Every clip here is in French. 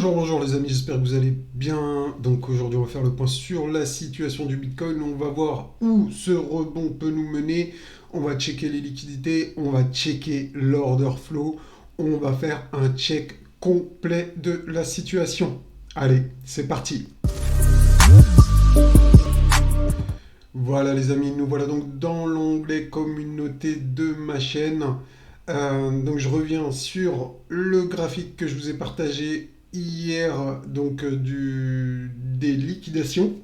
Bonjour les amis, j'espère que vous allez bien. Donc aujourd'hui on va faire le point sur la situation du Bitcoin. On va voir où ce rebond peut nous mener. On va checker les liquidités, on va checker l'order flow. On va faire un check complet de la situation. Allez, c'est parti. Voilà les amis, nous voilà donc dans l'onglet communauté de ma chaîne. Donc je reviens sur le graphique que je vous ai partagé hier, donc des liquidations.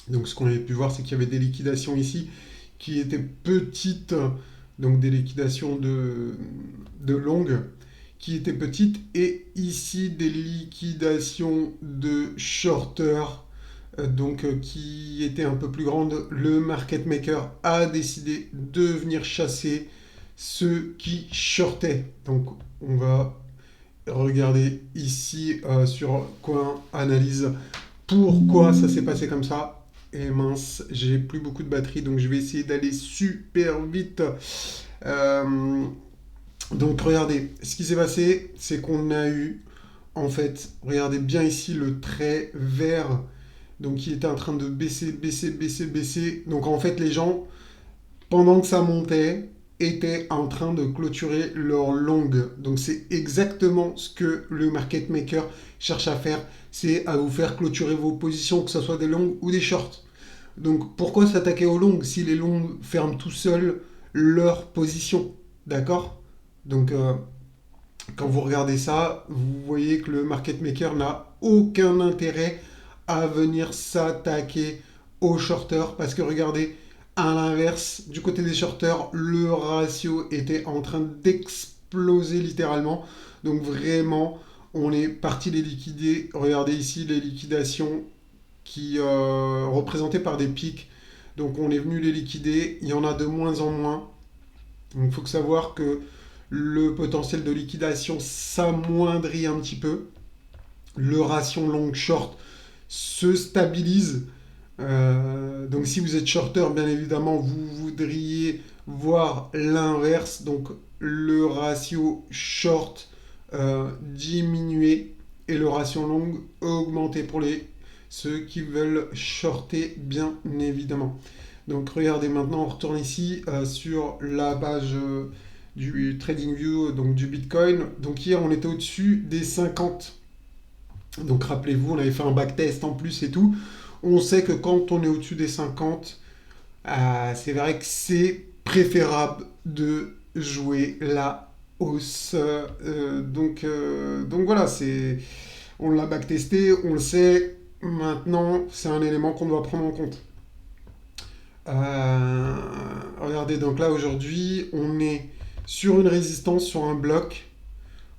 Donc ce qu'on avait pu voir, c'est qu'il y avait des liquidations ici qui étaient petites, donc des liquidations de longues qui étaient petites, et ici des liquidations de shorter qui était un peu plus grande. Le market maker a décidé de venir chasser ceux qui shortaient. Donc on va regarder ici sur Coin Analyse pourquoi ça s'est passé comme ça. Et mince, j'ai plus beaucoup de batterie, donc je vais essayer d'aller super vite. Euh, donc regardez, ce qui s'est passé, c'est qu'on a eu, en fait, regardez bien ici le trait vert, donc il était en train de baisser, baisser, baisser, baisser. Donc en fait, les gens, pendant que ça montait, étaient en train de clôturer leur longue. Donc c'est exactement ce que le market maker cherche à faire, c'est à vous faire clôturer vos positions, que ce soit des longues ou des shorts. Donc pourquoi s'attaquer aux longues si les longues ferment tout seuls leur position? D'accord. Donc quand vous regardez ça, vous voyez que le market maker n'a aucun intérêt à venir s'attaquer aux shorters parce que regardez, à l'inverse, du côté des shorters, le ratio était en train d'exploser littéralement. Donc vraiment, on est parti les liquider. Regardez ici les liquidations qui représentées par des pics. Donc on est venu les liquider. Il y en a de moins en moins. Donc il faut savoir que le potentiel de liquidation s'amoindrit un petit peu. Le ratio long-short se stabilise. Donc si vous êtes shorter, bien évidemment, vous voudriez voir l'inverse. Donc le ratio short diminuer et le ratio long augmenter pour ceux qui veulent shorter, bien évidemment. Donc regardez, maintenant on retourne ici sur la page du TradingView, donc du Bitcoin. Donc hier on était au-dessus des 50. Donc rappelez-vous, on avait fait un backtest en plus et tout. On sait que quand on est au-dessus des 50, c'est vrai que c'est préférable de jouer la hausse. Donc voilà, on l'a backtesté, on le sait. Maintenant, c'est un élément qu'on doit prendre en compte. Euh, Regardez, donc là aujourd'hui, on est sur une résistance, sur un bloc.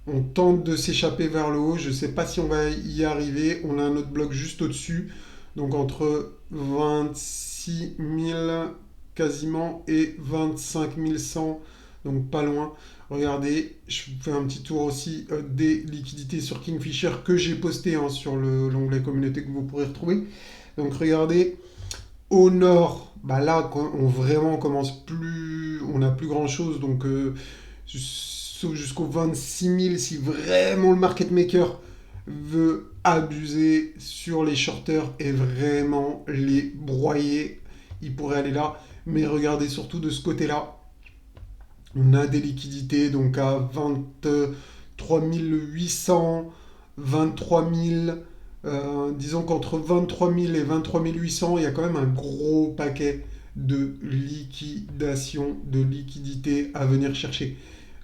On tente de s'échapper vers le haut. Je ne sais pas si on va y arriver. On a un autre bloc juste au-dessus. Donc entre 26 000 quasiment et 25 100. Donc pas loin. Regardez, je vous fais un petit tour aussi des liquidités sur Kingfisher que j'ai posté sur l'onglet communauté que vous pourrez retrouver. Donc regardez, au nord, bah là, vraiment commence plus, on n'a plus grand chose. Donc sauf jusqu'au 26 000 si vraiment le market maker veut abuser sur les shorters et vraiment les broyer, il pourrait aller là. Mais regardez surtout de ce côté-là, on a des liquidités donc à 23 800, 23 000. Disons qu'entre 23 000 et 23 800, il y a quand même un gros paquet de liquidation, de liquidités à venir chercher.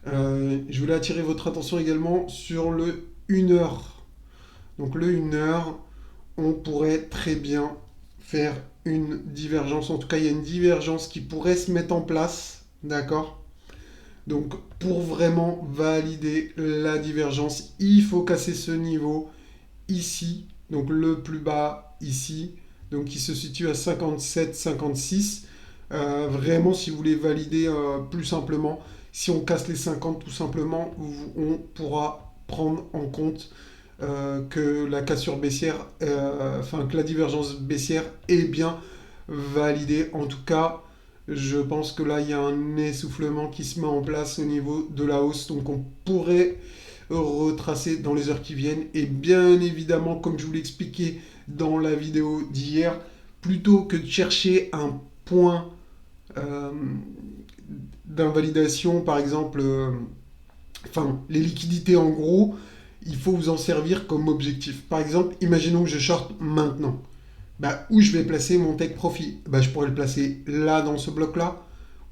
Je voulais attirer votre attention également sur le 1 heure. Donc le 1 heure, on pourrait très bien faire une divergence. En tout cas, il y a une divergence qui pourrait se mettre en place. D'accord. Donc pour vraiment valider la divergence, il faut casser ce niveau ici. Donc le plus bas ici. Donc qui se situe à 57, 56. Vraiment, si vous voulez valider plus simplement, si on casse les 50 tout simplement, on pourra prendre en compte que la cassure baissière, que la divergence baissière est bien validée. En tout cas, je pense que là, il y a un essoufflement qui se met en place au niveau de la hausse. Donc on pourrait retracer dans les heures qui viennent. Et bien évidemment, comme je vous l'ai expliqué dans la vidéo d'hier, plutôt que de chercher un point d'invalidation, par exemple, les liquidités en gros, il faut vous en servir comme objectif. Par exemple, imaginons que je short maintenant. Bah, où je vais placer mon take profit? Bah, je pourrais le placer là dans ce bloc-là,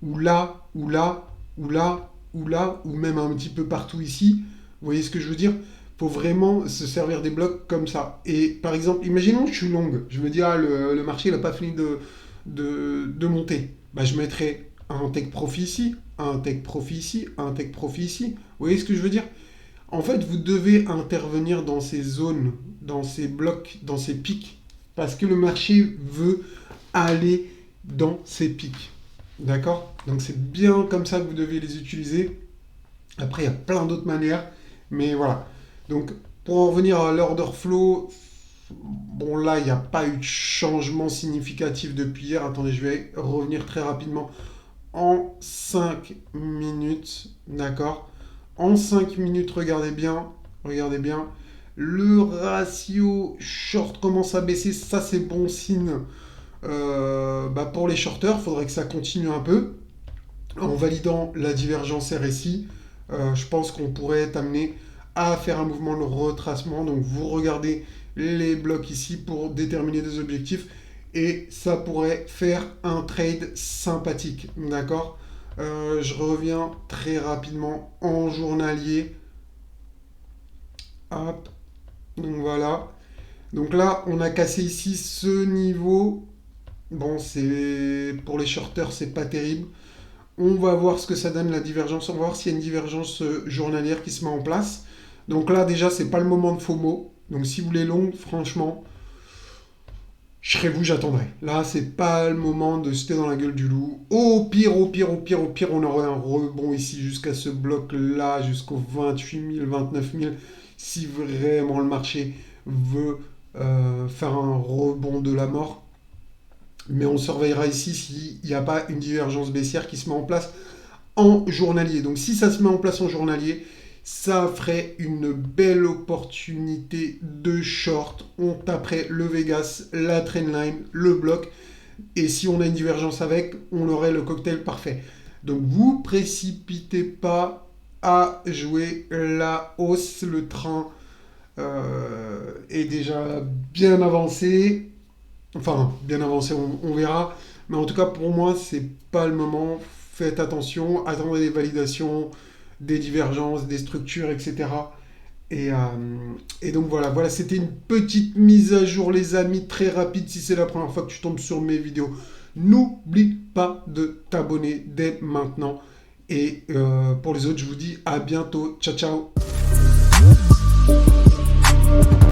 ou là, ou là, ou là, ou là, ou même un petit peu partout ici. Vous voyez ce que je veux dire? Il faut vraiment se servir des blocs comme ça. Et par exemple, imaginons que je suis long. Je me dis, ah, le marché n'a pas fini de monter. Bah, je mettrai un take profit ici, un take profit ici, un take profit ici. Vous voyez ce que je veux dire? En fait, vous devez intervenir dans ces zones, dans ces blocs, dans ces pics, parce que le marché veut aller dans ces pics. D'accord? Donc c'est bien comme ça que vous devez les utiliser. Après, il y a plein d'autres manières, mais voilà. Donc, pour en revenir à l'order flow, bon là, il n'y a pas eu de changement significatif depuis hier. Attendez, je vais revenir très rapidement en 5 minutes. D'accord? En 5 minutes, regardez bien, le ratio short commence à baisser, ça c'est bon signe. Pour les shorters, il faudrait que ça continue un peu. En validant la divergence RSI, je pense qu'on pourrait être amené à faire un mouvement de retracement. Donc vous regardez les blocs ici pour déterminer des objectifs et ça pourrait faire un trade sympathique. D'accord? Je reviens très rapidement en journalier. Hop. Donc voilà. Donc là, on a cassé ici ce niveau. Bon, c'est pour les shorters, c'est pas terrible. On va voir ce que ça donne la divergence. On va voir s'il y a une divergence journalière qui se met en place. Donc là, déjà, c'est pas le moment de FOMO. Donc si vous voulez long, franchement, je serais vous, j'attendrai. Là, c'est pas le moment de jeter dans la gueule du loup. Au pire, on aurait un rebond ici jusqu'à ce bloc-là, jusqu'aux 28 000, 29 000. Si vraiment le marché veut faire un rebond de la mort. Mais on surveillera ici s'il n'y a pas une divergence baissière qui se met en place en journalier. Donc si ça se met en place en journalier, ça ferait une belle opportunité de short. On taperait le Vegas, la trendline, le bloc. Et si on a une divergence avec, on aurait le cocktail parfait. Donc vous précipitez pas à jouer la hausse. Le train est déjà bien avancé. Enfin, bien avancé, on verra. Mais en tout cas, pour moi, c'est pas le moment. Faites attention, attendez des validations, des divergences, des structures, etc. Et donc voilà, c'était une petite mise à jour, les amis, très rapide. Si c'est la première fois que tu tombes sur mes vidéos, n'oublie pas de t'abonner dès maintenant. Et pour les autres, je vous dis à bientôt. Ciao, ciao.